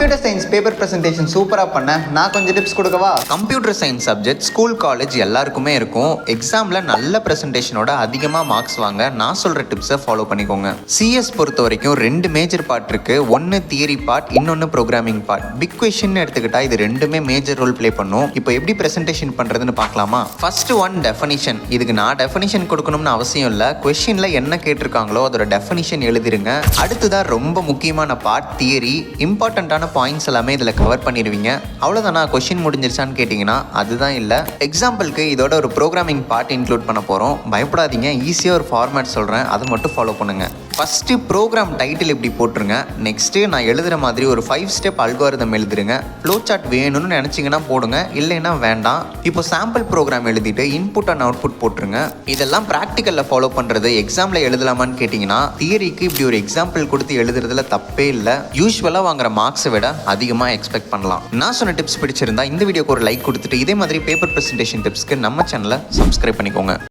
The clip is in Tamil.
கம்ப்யூட்டர் சயின்ஸ் பேப்பர் பிரசன்டேஷன் சூப்பராக பண்ண நான் கொஞ்சம் டிப்ஸ் கொடுக்கவா? Computer science subject school college எல்லாருக்குமே இருக்கும். எக்ஸாமில் நல்ல பிரசன்டேஷனோட அதிகமாக மார்க்ஸ் வாங்க நான் சொல்கிற டிப்ஸை ஃபாலோ பண்ணிக்கோங்க. சிஎஸ் பொறுத்த வரைக்கும் 2 மேஜர் பார்ட் இருக்குது. ஒன்று தியரி பார்ட், இன்னொன்று ப்ரோக்ராமிங் பார்ட். பிக் கொஷின் எடுத்துக்கிட்டா இது ரெண்டுமே மேஜர் ரோல் ப்ளே பண்ணும். இப்போ எப்படி பிரசன்டேஷன் பண்ணுறதுன்னு பார்க்கலாமா? First one definition. இதுக்கு நான் டெஃபனிஷன் கொடுக்கணும்னு அவசியம் இல்லை. கொஷினில் என்ன கேட்டிருக்காங்களோ அதோட டெஃபனிஷன் எழுதிருங்க. அடுத்ததான் ரொம்ப முக்கியமான பார்ட் தியரி. இம்பார்ட்டண்ட்டான பாயிண்ட்ஸ் எல்லாமே இதில் கவர் பண்ணிடுவீங்க. அவ்வளோதானா? கொஷின் முடிஞ்சிருச்சான்னு கேட்டிங்கன்னா அதுதான் இல்லை. எக்ஸாம்பிளுக்கு இதோட ஒரு ப்ரோக்ராமிங் பார்ட் இன்க்ளூட் பண்ண போகிறோம். பயப்படாதீங்க, ஈஸியாக ஒரு ஃபார்மேட் சொல்கிறேன், அதை மட்டும் ஃபாலோ பண்ணுங்கள். ஃபஸ்ட்டு ப்ரோக்ராம் டைட்டில் இப்படி போட்டுருங்க. நெக்ஸ்ட்டு நான் எழுதுகிற மாதிரி ஒரு 5 ஸ்டெப் அல்காரிதம் எழுதுருங்க. ஃப்ளோ சார்ட் வேணும்னு நினச்சிங்கன்னா போடுங்க, இல்லைன்னா வேண்டாம். இப்போ சாம்பிள் ப்ரோக்ராம் எழுதிட்டு இன்புட் அண்ட் அவுட்புட் போட்டுருங்க. இதெல்லாம் ப்ராக்டிக்கலில் ஃபாலோ பண்ணுறது. எக்ஸாமில் எழுதலாமான்னு கேட்டிங்கன்னா தியரிக்கு இப்படி ஒரு எக்ஸாம்பிள் கொடுத்து எழுதுறதுல தப்பே இல்லை. யூஸ்வலாக வாங்குற மார்க்ஸை விட அதிகமாக எக்ஸ்பெக்ட் பண்ணலாம். நான் சொன்ன டிப்ஸ் பிடிச்சிருந்தா இந்த வீடியோக்கு ஒரு லைக் கொடுத்துட்டு இதே மாதிரி பேப்பர் ப்ரெசன்டேஷன் டிப்ஸ்க்கு நம்ம சேனலை சப்ஸ்கிரைப் பண்ணிக்கோங்க.